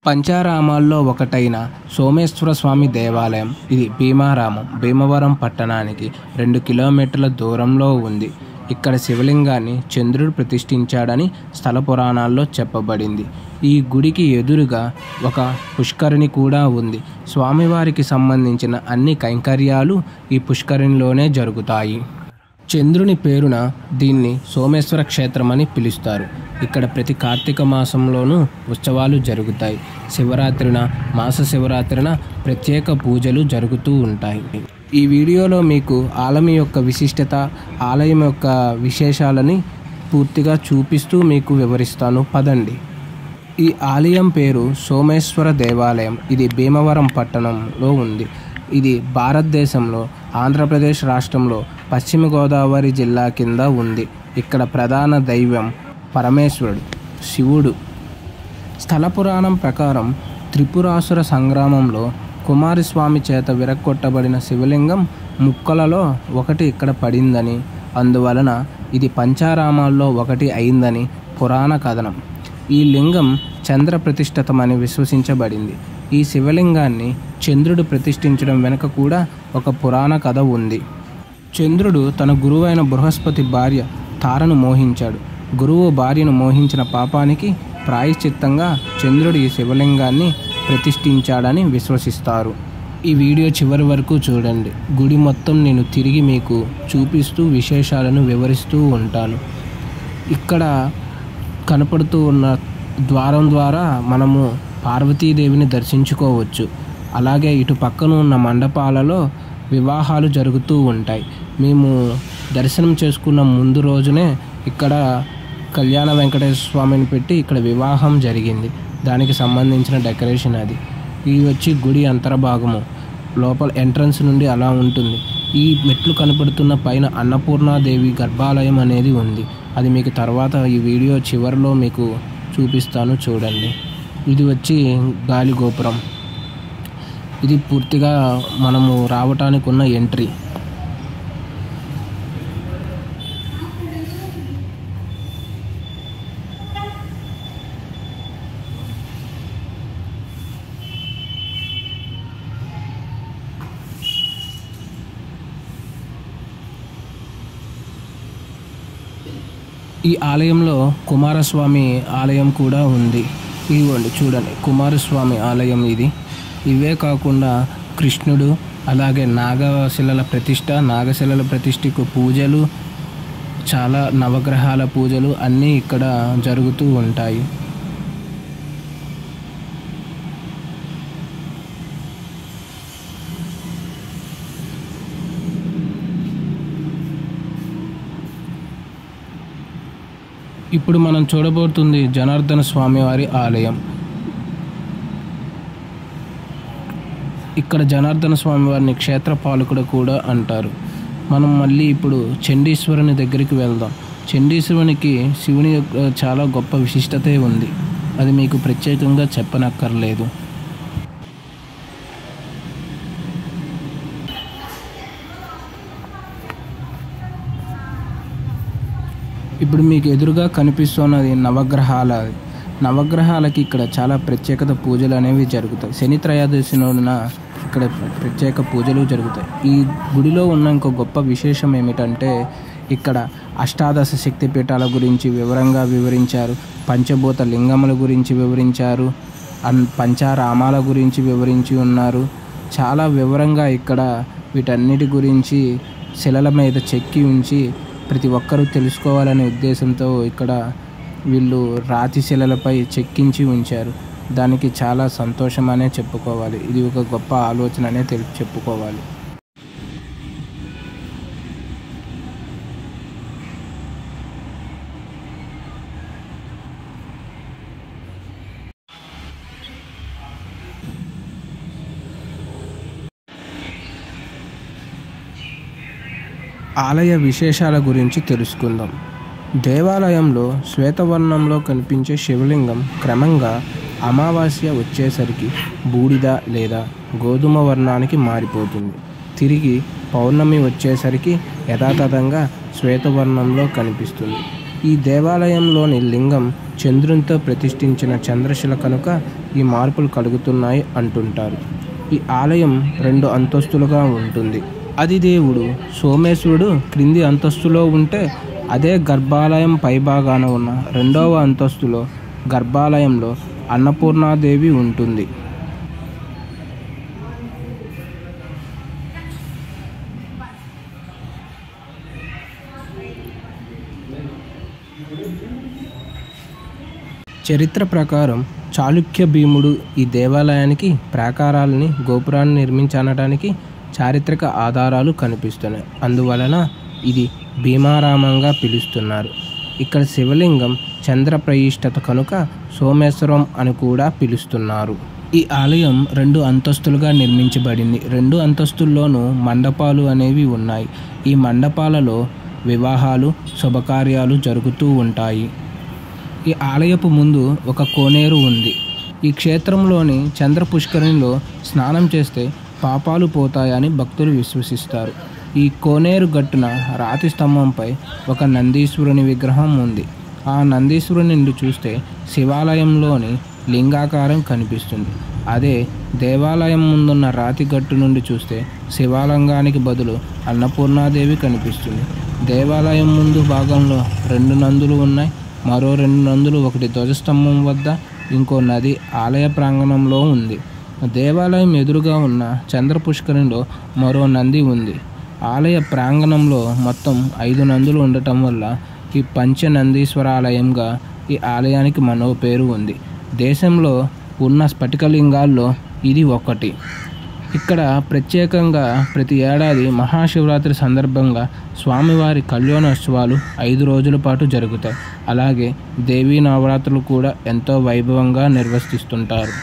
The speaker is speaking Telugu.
పంచారామాల్లో ఒకటైన సోమేశ్వర స్వామి దేవాలయం. ఇది భీమారామం, భీమవరం పట్టణానికి 2 కిలోమీటర్ల దూరంలో ఉంది. ఇక్కడ శివలింగాన్ని చంద్రుడు ప్రతిష్ఠించాడని స్థల పురాణాల్లో చెప్పబడింది. ఈ గుడికి ఎదురుగా ఒక పుష్కరిణి కూడా ఉంది. స్వామివారికి సంబంధించిన అన్ని కైంకర్యాలు ఈ పుష్కరిణిలోనే జరుగుతాయి. చంద్రుని పేరున దీన్ని సోమేశ్వర క్షేత్రం అని పిలుస్తారు. ఇక్కడ ప్రతి కార్తీక మాసంలోనూ ఉత్సవాలు జరుగుతాయి. శివరాత్రిన, మాస శివరాత్రిన ప్రత్యేక పూజలు జరుగుతూ ఉంటాయి. ఈ వీడియోలో మీకు ఆలయం యొక్క విశిష్టత, ఆలయం యొక్క విశేషాలని పూర్తిగా చూపిస్తూ మీకు వివరిస్తాను. పదండి. ఈ ఆలయం పేరు సోమేశ్వర దేవాలయం. ఇది భీమవరం పట్టణంలో ఉంది. ఇది భారతదేశంలో ఆంధ్రప్రదేశ్ రాష్ట్రంలో పశ్చిమ గోదావరి జిల్లా కింద ఉంది. ఇక్కడ ప్రధాన దైవం పరమేశ్వరుడు, శివుడు. స్థల పురాణం ప్రకారం త్రిపురాసుర సంగ్రామంలో కుమారస్వామి చేత విరక్కొట్టబడిన శివలింగం ముక్కలలో ఒకటి ఇక్కడ పడిందని, అందువలన ఇది పంచారామాల్లో ఒకటి అయిందని పురాణ కథనం. ఈ లింగం చంద్ర ప్రతిష్ఠితమని విశ్వసించబడింది. ఈ శివలింగాన్ని చంద్రుడు ప్రతిష్ఠించడం వెనుక కూడా ఒక పురాణ కథ ఉంది. చంద్రుడు తన గురువైన బృహస్పతి భార్య తారను మోహించాడు. గురువు భార్యను మోహించిన పాపానికి ప్రాయశ్చిత్తంగా చంద్రుడు ఈ శివలింగాన్ని ప్రతిష్ఠించాడని విశ్వసిస్తారు. ఈ వీడియో చివరి వరకు చూడండి. గుడి మొత్తం నేను తిరిగి మీకు చూపిస్తూ విశేషాలను వివరిస్తూ ఉంటాను. ఇక్కడ కనపడుతూ ఉన్న ద్వారం ద్వారా మనము పార్వతీదేవిని దర్శించుకోవచ్చు. అలాగే ఇటు పక్కన ఉన్న మండపాలలో వివాహాలు జరుగుతూ ఉంటాయి. మేము దర్శనం చేసుకున్న ముందు రోజునే ఇక్కడ కళ్యాణ వెంకటేశ్వర స్వామిని పెట్టి ఇక్కడ వివాహం జరిగింది. దానికి సంబంధించిన డెకరేషన్ అది. ఇది వచ్చి గుడి అంతర్భాగము. లోపల ఎంట్రన్స్ నుండి అలా ఉంటుంది. ఈ మెట్లు కనపడుతున్న పైన అన్నపూర్ణాదేవి గర్భాలయం అనేది ఉంది. అది మీకు తర్వాత ఈ వీడియో చివరిలో మీకు చూపిస్తాను, చూడండి. ఇది వచ్చి గాలి గోపురం. ఇది పూర్తిగా మనము రావటానికి ఉన్న ఎంట్రీ. ఈ ఆలయంలో కుమారస్వామి ఆలయం కూడా ఉంది. ఇదిగోండి చూడండి, కుమారస్వామి ఆలయం ఇది. ఇవే కాకుండా కృష్ణుడు, అలాగే నాగశిలల ప్రతిష్ఠకు పూజలు, చాలా నవగ్రహాల పూజలు అన్నీ ఇక్కడ జరుగుతూ ఉంటాయి. ఇప్పుడు మనం చూడబోతుంది జనార్దన స్వామి వారి ఆలయం. ఇక్కడ జనార్దన స్వామి వారిని క్షేత్రపాలకుడు కూడా అంటారు. మనం మళ్ళీ ఇప్పుడు చండీశ్వరుని దగ్గరికి వెళ్దాం. చండీశ్వరునికి శివుని చాలా గొప్ప విశిష్టతే ఉంది. అది మీకు ప్రత్యేకంగా చెప్పనక్కర్లేదు. ఇప్పుడు మీకు ఎదురుగా కనిపిస్తున్నది నవగ్రహాలకి ఇక్కడ చాలా ప్రత్యేకత పూజలు అనేవి జరుగుతాయి. శని త్రయోదశి రోజున ఇక్కడ ప్రత్యేక పూజలు జరుగుతాయి. ఈ గుడిలో ఉన్న ఇంకో గొప్ప విశేషం ఏమిటంటే ఇక్కడ అష్టాదశ శక్తిపీఠాల గురించి వివరంగా వివరించారు. పంచభూత లింగముల గురించి వివరించారు. పంచారామాల గురించి వివరించి ఉన్నారు. చాలా వివరంగా ఇక్కడ వీటన్నిటి గురించి శిలల మీద చెక్కి ఉంచి ప్రతి ఒక్కరూ తెలుసుకోవాలనే ఉద్దేశంతో ఇక్కడ వీళ్ళు రాతి శిలలపై చెక్కించి ఉంచారు. దానికి చాలా సంతోషమనే చెప్పుకోవాలి. ఇది ఒక గొప్ప ఆలోచన అనే చెప్పుకోవాలి. ఆలయ విశేషాల గురించి తెలుసుకుందాం. దేవాలయంలో శ్వేతవర్ణంలో కనిపించే శివలింగం క్రమంగా అమావాస్య వచ్చేసరికి బూడిద లేదా గోధుమ వర్ణానికి మారిపోతుంది. తిరిగి పౌర్ణమి వచ్చేసరికి యథాతథంగా శ్వేతవర్ణంలో కనిపిస్తుంది. ఈ దేవాలయంలోని లింగం చంద్రునితో ప్రతిష్ఠించిన చంద్రశిల కనుక ఈ మార్పులు కలుగుతున్నాయి అంటుంటారు. ఈ ఆలయం 2 అంతస్తులుగా ఉంటుంది. ఆదిదేవుడు సోమేశ్వరుడు క్రింది అంతస్తులో ఉంటే, అదే గర్భాలయం పైభాగాన ఉన్న 2వ అంతస్తులో గర్భాలయంలో అన్నపూర్ణాదేవి ఉంటుంది. చరిత్ర ప్రకారం చాళుక్య భీముడు ఈ దేవాలయానికి ప్రాకారాలని, గోపురాన్ని నిర్మించనడానికి చారిత్రక ఆధారాలు కనిపిస్తున్నాయి. అందువలన ఇది భీమారామంగా పిలుస్తున్నారు. ఇక్కడ శివలింగం చంద్రప్రయిష్టత కనుక సోమేశ్వరం అని కూడా పిలుస్తున్నారు. ఈ ఆలయం 2 అంతస్తులుగా నిర్మించబడింది. 2 అంతస్తుల్లోనూ మండపాలు అనేవి ఉన్నాయి. ఈ మండపాలలో వివాహాలు, శుభకార్యాలు జరుగుతూ ఉంటాయి. ఈ ఆలయపు ముందు ఒక కోనేరు ఉంది. ఈ క్షేత్రంలోని చంద్ర పుష్కరిణిలో స్నానం చేస్తే పాపాలు పోతాయని భక్తులు విశ్వసిస్తారు. ఈ కోనేరు గట్టున రాతి స్తంభంపై ఒక నందీశ్వరుని విగ్రహం ఉంది. ఆ నందీశ్వరుని నుండి చూస్తే శివాలయంలోని లింగాకారం కనిపిస్తుంది. అదే దేవాలయం ముందున్న రాతి గట్టు నుండి చూస్తే శివలింగానికి బదులు అన్నపూర్ణాదేవి కనిపిస్తుంది. దేవాలయం ముందు భాగంలో 2 నందులు ఉన్నాయి. మరో 2 నందులు, ఒకటి ధ్వజస్తంభం వద్ద, ఇంకో నది ఆలయ ప్రాంగణంలో ఉంది. దేవాలయం ఎదురుగా ఉన్న చంద్ర పుష్కరిణిలో మరో నంది ఉంది. ఆలయ ప్రాంగణంలో మొత్తం 5 నందులు ఉండటం వల్ల ఈ పంచనందీశ్వరాలయంగా ఈ ఆలయానికి మరో పేరు ఉంది. దేశంలో ఉన్న స్ఫటికలింగాల్లో ఇది ఒకటి. ఇక్కడ ప్రత్యేకంగా ప్రతి ఏడాది మహాశివరాత్రి సందర్భంగా స్వామివారి కళ్యాణోత్సవాలు 5 రోజుల పాటు జరుగుతాయి. అలాగే దేవీ నవరాత్రులు కూడా ఎంతో వైభవంగా నిర్వర్తిస్తుంటారు.